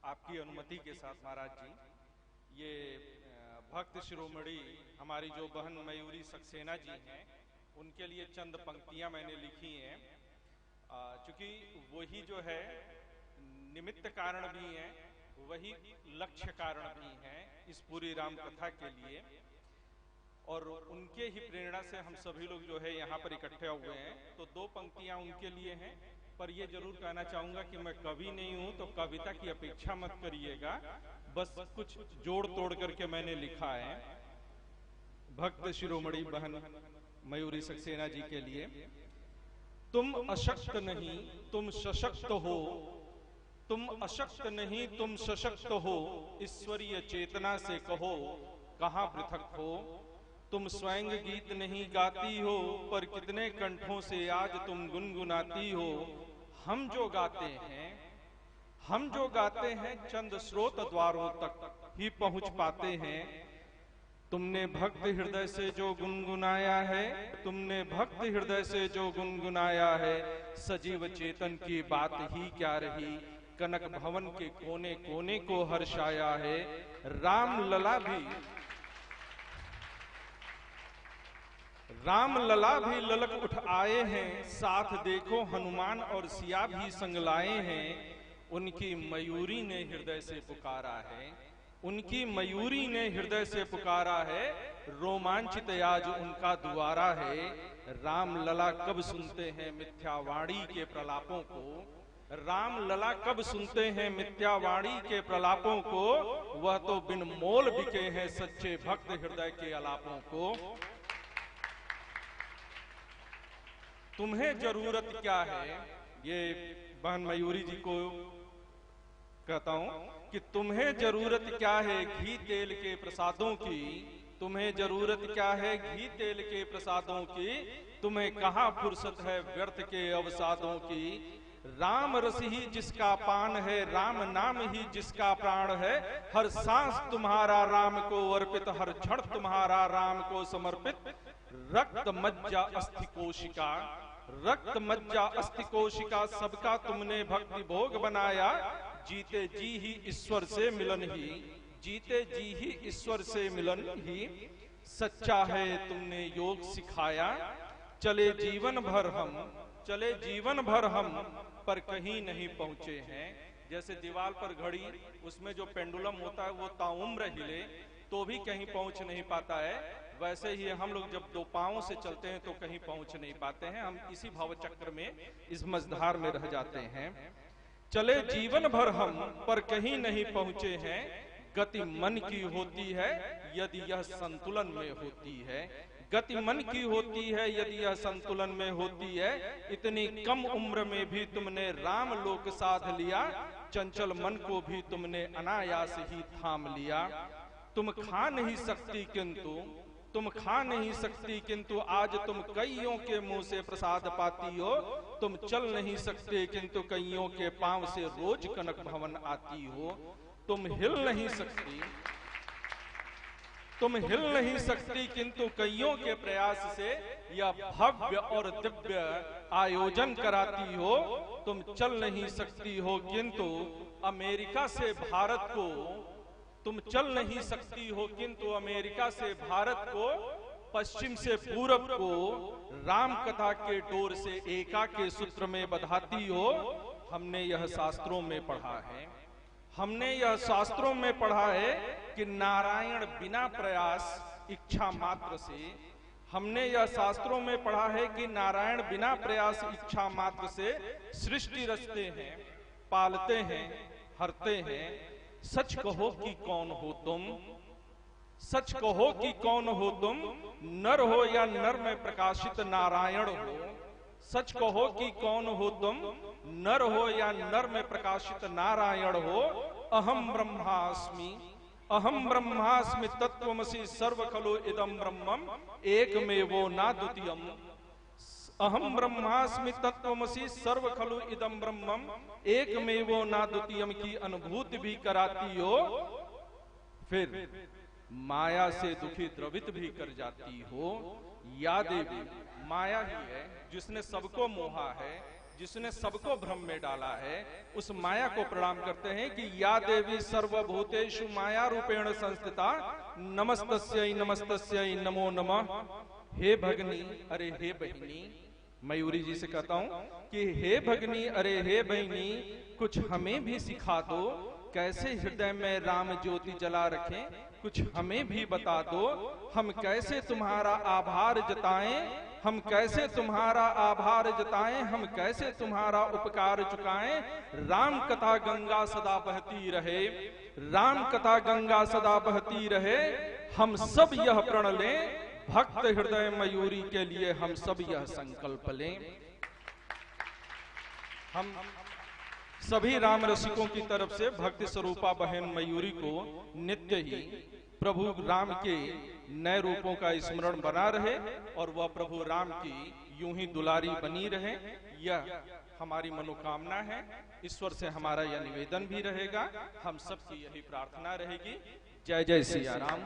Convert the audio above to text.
आपकी अनुमति के साथ महाराज जी, ये भक्त शिरोमणि हमारी जो बहन मयूरी सक्सेना जी हैं, उनके लिए चंद पंक्तियां मैंने लिखी हैं। चूंकि वही जो है निमित्त कारण भी हैं, वही लक्ष्य कारण भी हैं इस पूरी राम कथा के लिए, और उनके ही प्रेरणा से हम सभी लोग जो है यहाँ पर इकट्ठे हुए हैं। तो दो पंक्तियां उनके लिए हैं, पर ये जरूर कहना चाहूंगा कि मैं कवि नहीं हूं, तो कविता की अपेक्षा मत करिएगा, बस कुछ जोड़ तोड़ करके मैंने लिखा है भक्त शिरोमणि बहन मयूरी सक्सेना जी के लिए। तुम अशक्त नहीं तुम सशक्त हो, तुम अशक्त नहीं तुम सशक्त हो, ईश्वरीय चेतना से कहो कहां पृथक हो। तुम स्वयं गीत नहीं गाती हो, पर कितने कंठों से आज तुम गुनगुनाती हो। हम जो गाते हैं चंद स्रोत द्वारों तक ही पहुंच पाते हैं। तुमने भक्त हृदय से जो गुनगुनाया है, तुमने भक्त हृदय से जो गुनगुनाया है, सजीव चेतन की बात ही क्या रही, कनक भवन के कोने कोने को हर्षाया है। राम लला भी ललक उठ आए हैं, साथ देखो हनुमान और सिया भी संग लाए हैं। उनकी मयूरी ने हृदय से पुकारा है, उनकी मयूरी ने हृदय से पुकारा है, रोमांचित आज उनका द्वारा है। राम लला कब सुनते हैं मिथ्यावाणी के प्रलापों को, राम लला कब सुनते हैं मिथ्यावाणी के प्रलापों को, वह तो बिन मोल बिके हैं सच्चे भक्त हृदय के अलापों को। तुम्हें जरूरत क्या है, ये बहन मयूरी जी को कहता हूं कि तुम्हें जरूरत क्या है घी तेल के प्रसादों की, तुम्हें जरूरत क्या है घी तेल के प्रसादों की, तुम्हें कहां फुर्सत है व्यर्थ के अवसादों की। राम रस ही जिसका पान है, राम नाम ही जिसका प्राण है, हर सांस तुम्हारा राम को अर्पित, हर क्षण तुम्हारा राम को समर्पित। रक्त मज्जा अस्थि कोशिका, रक्त मज्जा अस्थि कोशिका सबका तुमने भक्ति भोग बनाया। जीते जी ही ईश्वर से मिलन ही, जीते जी ही ईश्वर से मिलन ही, सच्चा है तुमने योग सिखाया। चले जीवन भर हम पर कहीं नहीं पहुंचे हैं। जैसे दीवार पर घड़ी, उसमें जो पेंडुलम होता है वो ताउम्र हिले तो भी कहीं पहुंच नहीं पाता है, वैसे ही हम लोग जब दो पांवों से चलते हैं तो कहीं पहुंच नहीं पाते हैं, हम इसी भाव चक्र में, इस मझधार में रह जाते हैं। चले जीवन भर हम पर कहीं नहीं पहुंचे हैं, गति मन की होती है यदि यह संतुलन में होती है, गति मन की होती है यदि यह संतुलन में होती है। इतनी कम उम्र में भी तुमने राम लोक साध लिया, चंचल मन को भी तुमने अनायास ही थाम लिया। तुम खा नहीं सकती किंतु आज तुम कईयों के मुंह से प्रसाद पाती हो। तुम चल नहीं सकते किंतु कईयों के पांव से रोज कनक भवन आती हो। तुम हिल नहीं सकती किंतु कईयों के प्रयास से यह भव्य और दिव्य आयोजन कराती हो। तुम चल नहीं सकती हो किंतु अमेरिका से भारत को, तुम चल नहीं सकती हो किंतु अमेरिका से भारत को, पश्चिम से पूरब को राम कथा के डोर से एका के सूत्र में बंधाती हो। हमने यह शास्त्रों में पढ़ा है कि नारायण बिना प्रयास इच्छा मात्र से, हमने यह शास्त्रों में पढ़ा है कि नारायण बिना प्रयास इच्छा मात्र से सृष्टि रचते हैं, पालते हैं, हरते हैं। सच कहो कि कौन हो तुम, सच कहो कि कौन हो तुम, नर हो या नर में प्रकाशित नारायण हो। सच कहो कि कौन हो तुम, नर हो या नर में प्रकाशित नारायण हो। अहम ब्रह्मास्मि तत्त्वमसि सर्व खलु इदं ब्रह्मम् एकमेवो न द्वितीयम्। अहम ब्रह्मास्मि तत्त्वमसि सर्व खलु इदं ब्रह्मम् एकमेवो न द्वितीयम् की अनुभूति भी कराती हो। फिर माया से दुखी द्रवित भी कर जाती हो। या देवी, माया ही है जिसने सबको मोहा है, जिसने सबको भ्रम में डाला है, उस माया को प्रणाम करते हैं कि या देवी सर्वभूतेषु माया रूपेण संस्थिता नमस्तस्यै नमस्तस्यै नमो नमः। हे भगनी, अरे हे बहिनी, मयूरी जी से कहता हूं कि हे भगनी, अरे हे बहिनी, कुछ हमें भी सिखा दो, कैसे हृदय में राम ज्योति जला रखें, कुछ हमें भी बता दो, हम कैसे तुम्हारा आभार जताएं, हम कैसे तुम्हारा आभार जताएं, हम कैसे तुम्हारा उपकार चुकाएं। राम कथा गंगा सदा बहती रहे, राम कथा गंगा सदा बहती रहे, हम सब यह प्रण लें, भक्त हृदय मयूरी के लिए हम सब यह संकल्प लें। हम सभी राम रसिकों की तरफ से भक्ति स्वरूपा बहन मयूरी को नित्य ही प्रभु राम के नए रूपों का स्मरण बना रहे और वह प्रभु राम की यूं ही दुलारी बनी रहे, यह हमारी मनोकामना है। ईश्वर से हमारा यह निवेदन भी रहेगा, हम सबकी यही प्रार्थना रहेगी। जय जय सिया राम।